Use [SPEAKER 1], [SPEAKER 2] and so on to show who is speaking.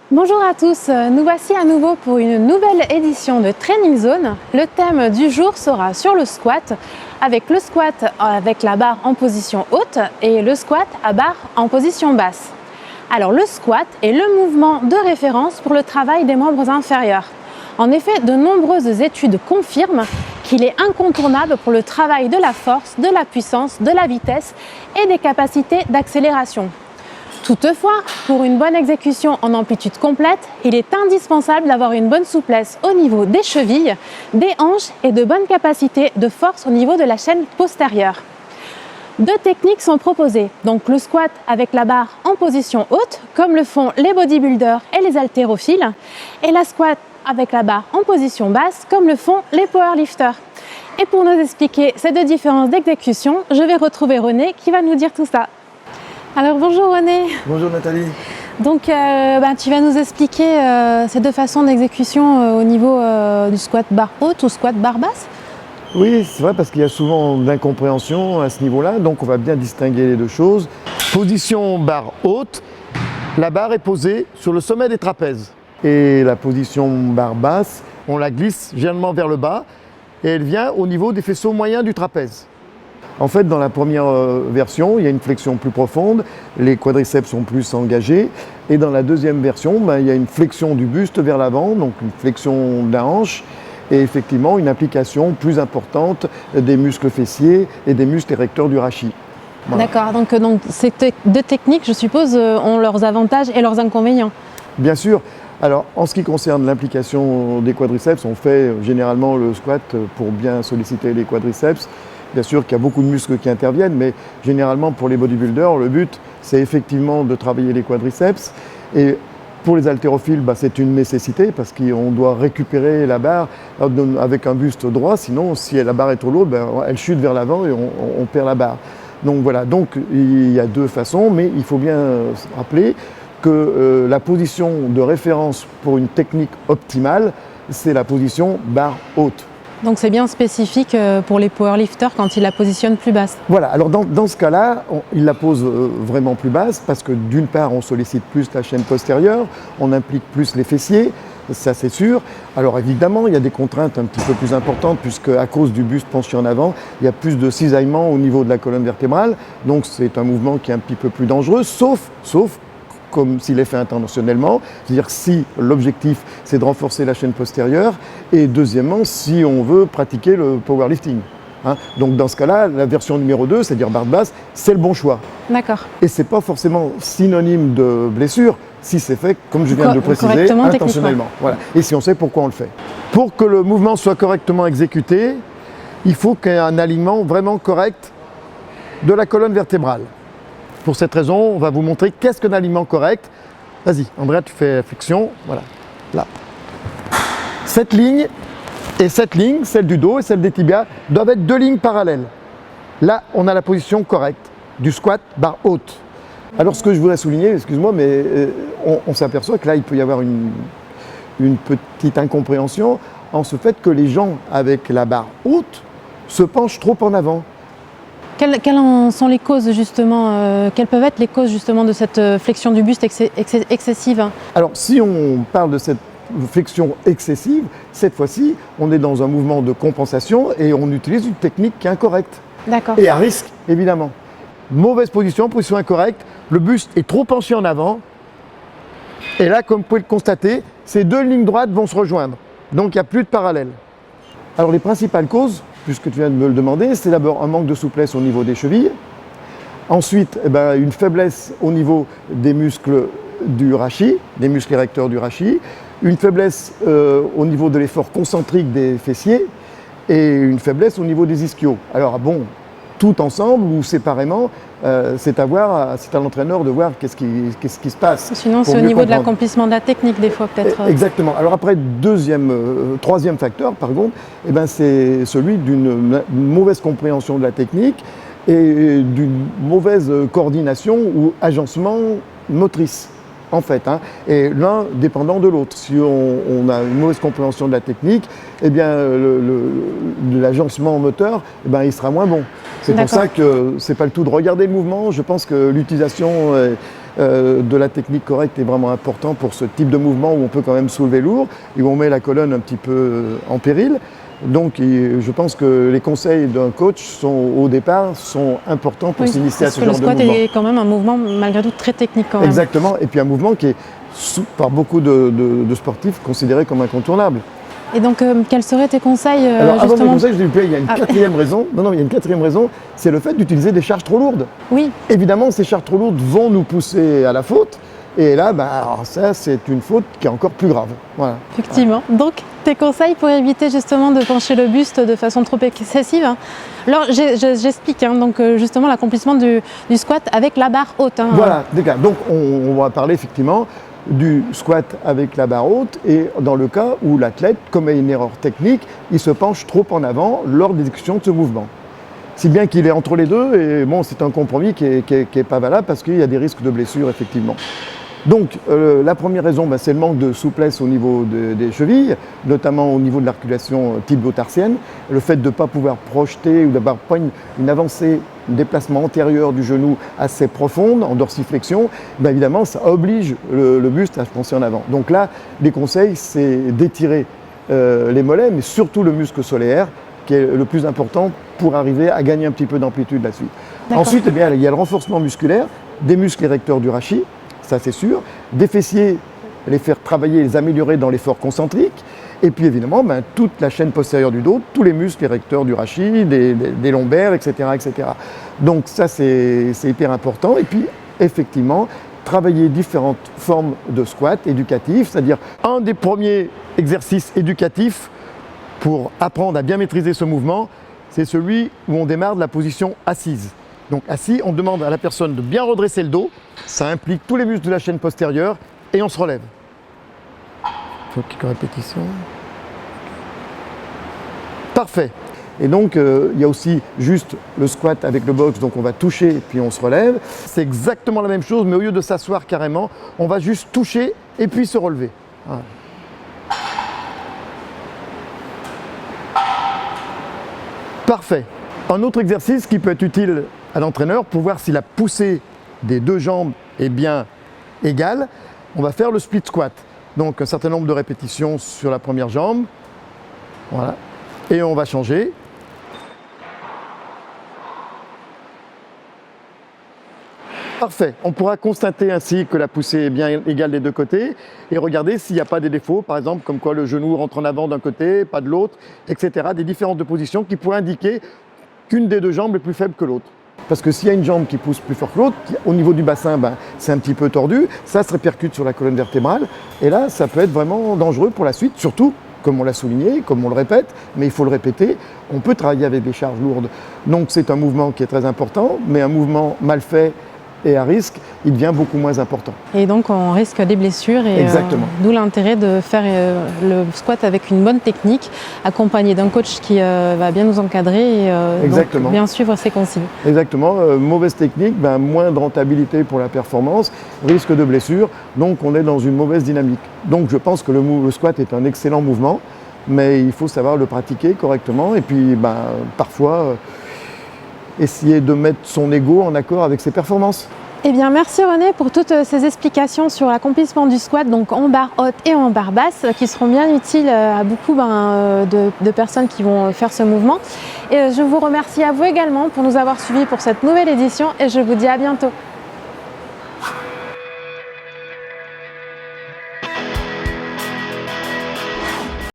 [SPEAKER 1] Bonjour à tous, nous voici à nouveau pour une nouvelle édition de Training Zone. Le thème du jour sera sur le squat, avec le squat avec la barre en position haute et le squat à barre en position basse. Alors le squat est le mouvement de référence pour le travail des membres inférieurs. En effet, de nombreuses études confirment qu'il est incontournable pour le travail de la force, de la puissance, de la vitesse et des capacités d'accélération. Toutefois, pour une bonne exécution en amplitude complète, il est indispensable d'avoir une bonne souplesse au niveau des chevilles, des hanches et de bonnes capacités de force au niveau de la chaîne postérieure. Deux techniques sont proposées, donc le squat avec la barre en position haute, comme le font les bodybuilders et les haltérophiles, et la squat avec la barre en position basse, comme le font les powerlifters. Et pour nous expliquer ces deux différences d'exécution, je vais retrouver René qui va nous dire tout ça. Alors bonjour René.
[SPEAKER 2] Bonjour Nathalie.
[SPEAKER 1] Donc tu vas nous expliquer ces deux façons d'exécution au niveau du squat barre haute ou squat barre basse.
[SPEAKER 2] Oui, c'est vrai parce qu'il y a souvent d'incompréhension à ce niveau-là, donc on va bien distinguer les deux choses. Position barre haute, la barre est posée sur le sommet des trapèzes. Et la position barre basse, on la glisse généralement vers le bas et elle vient au niveau des faisceaux moyens du trapèze. En fait, dans la première version, il y a une flexion plus profonde, les quadriceps sont plus engagés. Et dans la deuxième version, il y a une flexion du buste vers l'avant, donc une flexion de la hanche, et effectivement une implication plus importante des muscles fessiers et des muscles érecteurs du rachis.
[SPEAKER 1] Voilà. D'accord, donc ces deux techniques, je suppose, ont leurs avantages et leurs inconvénients.
[SPEAKER 2] Bien sûr. Alors, en ce qui concerne l'implication des quadriceps, on fait généralement le squat pour bien solliciter les quadriceps. Bien sûr qu'il y a beaucoup de muscles qui interviennent, mais généralement pour les bodybuilders, le but c'est effectivement de travailler les quadriceps. Et pour les haltérophiles, c'est une nécessité parce qu'on doit récupérer la barre avec un buste droit, sinon si la barre est trop lourde, elle chute vers l'avant et on perd la barre. Donc voilà, donc il y a deux façons, mais il faut bien rappeler que la position de référence pour une technique optimale, c'est la position barre haute.
[SPEAKER 1] Donc c'est bien spécifique pour les powerlifters quand ils la positionnent plus basse.
[SPEAKER 2] Voilà, alors dans ce cas-là, il la pose vraiment plus basse parce que d'une part, on sollicite plus la chaîne postérieure, on implique plus les fessiers, ça c'est sûr. Alors évidemment, il y a des contraintes un petit peu plus importantes puisque à cause du buste penché en avant, il y a plus de cisaillement au niveau de la colonne vertébrale. Donc c'est un mouvement qui est un petit peu plus dangereux, sauf comme s'il est fait intentionnellement, c'est-à-dire si l'objectif c'est de renforcer la chaîne postérieure et deuxièmement si on veut pratiquer le powerlifting. Donc dans ce cas-là, la version numéro 2, c'est-à-dire barre basse, c'est le bon choix.
[SPEAKER 1] D'accord.
[SPEAKER 2] Et c'est pas forcément synonyme de blessure si c'est fait, comme je viens de le préciser, intentionnellement. Voilà. Et si on sait pourquoi on le fait. Pour que le mouvement soit correctement exécuté, il faut qu'il y ait un alignement vraiment correct de la colonne vertébrale. Pour cette raison, on va vous montrer qu'est-ce qu'un alignement correct. Vas-y, Andrea, tu fais flexion. Voilà, là. Cette ligne et cette ligne, celle du dos et celle des tibias, doivent être deux lignes parallèles. Là, on a la position correcte du squat barre haute. Alors, ce que je voudrais souligner, excuse-moi, mais on s'aperçoit que là, il peut y avoir une petite incompréhension en ce fait que les gens avec la barre haute se penchent trop en avant.
[SPEAKER 1] Quelles en sont les causes justement quelles peuvent être les causes justement de cette flexion du buste excessive?
[SPEAKER 2] Alors si on parle de cette flexion excessive, cette fois-ci, on est dans un mouvement de compensation et on utilise une technique qui est incorrecte.
[SPEAKER 1] D'accord.
[SPEAKER 2] Et à risque, évidemment. Mauvaise position incorrecte, le buste est trop penché en avant. Et là, comme vous pouvez le constater, ces deux lignes droites vont se rejoindre. Donc il n'y a plus de parallèle. Alors les principales causes, puisque tu viens de me le demander, c'est d'abord un manque de souplesse au niveau des chevilles. Ensuite, une faiblesse au niveau des muscles du rachis, des muscles érecteurs du rachis. Une faiblesse au niveau de l'effort concentrique des fessiers. Et une faiblesse au niveau des ischios. Alors bon, tout ensemble ou séparément, c'est à l'entraîneur de voir qu'est-ce qui se passe.
[SPEAKER 1] Sinon, c'est au niveau de l'accomplissement de la technique, des fois, peut-être.
[SPEAKER 2] Exactement. Alors après, troisième facteur, par contre, c'est celui d'une mauvaise compréhension de la technique et d'une mauvaise coordination ou agencement motrice. En fait, et l'un dépendant de l'autre. Si on a une mauvaise compréhension de la technique, l'agencement moteur, il sera moins bon. C'est pour ça que c'est pas le tout de regarder le mouvement. Je pense que l'utilisation de la technique correcte est vraiment important pour ce type de mouvement où on peut quand même soulever lourd et où on met la colonne un petit peu en péril. Donc je pense que les conseils d'un coach au départ sont importants pour s'initier à ce genre de mouvement.
[SPEAKER 1] Le squat est quand même un mouvement malgré tout très technique quand même.
[SPEAKER 2] Exactement, et puis un mouvement qui est par beaucoup de sportifs considéré comme incontournable.
[SPEAKER 1] Et donc, quels seraient tes conseils
[SPEAKER 2] Alors, avant mes conseils, je dis, il y a une quatrième raison. Non, il y a une quatrième raison, c'est le fait d'utiliser des charges trop lourdes.
[SPEAKER 1] Oui.
[SPEAKER 2] Évidemment, ces charges trop lourdes vont nous pousser à la faute. Et là, alors ça, c'est une faute qui est encore plus grave. Voilà.
[SPEAKER 1] Effectivement. Donc, tes conseils pour éviter justement de pencher le buste de façon trop excessive. Alors, j'explique. Donc, justement, l'accomplissement du squat avec la barre haute.
[SPEAKER 2] Voilà. Donc, on va parler effectivement du squat avec la barre haute et dans le cas où l'athlète commet une erreur technique, il se penche trop en avant lors de l'exécution de ce mouvement. Si bien qu'il est entre les deux et bon, c'est un compromis qui est pas valable parce qu'il y a des risques de blessure effectivement. Donc la première raison, c'est le manque de souplesse au niveau des chevilles, notamment au niveau de l'articulation tibio-tarsienne, le fait de ne pas pouvoir projeter ou d'avoir pas une avancée, un déplacement antérieur du genou assez profonde, en dorsiflexion, évidemment ça oblige le buste à se pencher en avant. Donc là, les conseils, c'est d'étirer les mollets, mais surtout le muscle solaire, qui est le plus important pour arriver à gagner un petit peu d'amplitude là-dessus. Ensuite, il y a le renforcement musculaire des muscles érecteurs du rachis, ça c'est sûr, des fessiers, les faire travailler, les améliorer dans l'effort concentrique, et puis évidemment toute la chaîne postérieure du dos, tous les muscles érecteurs du rachis, des lombaires, etc., etc. Donc ça c'est hyper important, et puis effectivement travailler différentes formes de squat éducatifs, c'est-à-dire un des premiers exercices éducatifs pour apprendre à bien maîtriser ce mouvement, c'est celui où on démarre de la position assise. Donc assis, on demande à la personne de bien redresser le dos, ça implique tous les muscles de la chaîne postérieure et on se relève. Il faut quelques répétitions. Parfait. Et donc il y a aussi juste le squat avec le box, donc on va toucher puis on se relève. C'est exactement la même chose, mais au lieu de s'asseoir carrément, on va juste toucher et puis se relever. Voilà. Parfait. Un autre exercice qui peut être utile à l'entraîneur pour voir si la poussée des deux jambes est bien égale, on va faire le split squat. Donc un certain nombre de répétitions sur la première jambe. Voilà. Et on va changer. Parfait. On pourra constater ainsi que la poussée est bien égale des deux côtés et regarder s'il n'y a pas des défauts, par exemple comme quoi le genou rentre en avant d'un côté, pas de l'autre, etc. Des différences de position qui pourraient indiquer qu'une des deux jambes est plus faible que l'autre. Parce que s'il y a une jambe qui pousse plus fort que l'autre, au niveau du bassin, c'est un petit peu tordu, ça se répercute sur la colonne vertébrale et là, ça peut être vraiment dangereux pour la suite, surtout comme on l'a souligné, comme on le répète, mais il faut le répéter, on peut travailler avec des charges lourdes. Donc c'est un mouvement qui est très important, mais un mouvement mal fait et à risque, il devient beaucoup moins important.
[SPEAKER 1] Et donc on risque des blessures et d'où l'intérêt de faire le squat avec une bonne technique, accompagné d'un coach qui va bien nous encadrer et donc bien suivre ses consignes.
[SPEAKER 2] Exactement, mauvaise technique, moins de rentabilité pour la performance, risque de blessure, donc on est dans une mauvaise dynamique. Donc je pense que le squat est un excellent mouvement, mais il faut savoir le pratiquer correctement et puis parfois essayer de mettre son ego en accord avec ses performances.
[SPEAKER 1] Eh bien, merci René pour toutes ces explications sur l'accomplissement du squat, donc en barre haute et en barre basse, qui seront bien utiles à beaucoup de personnes qui vont faire ce mouvement. Et je vous remercie à vous également pour nous avoir suivis pour cette nouvelle édition et je vous dis à bientôt.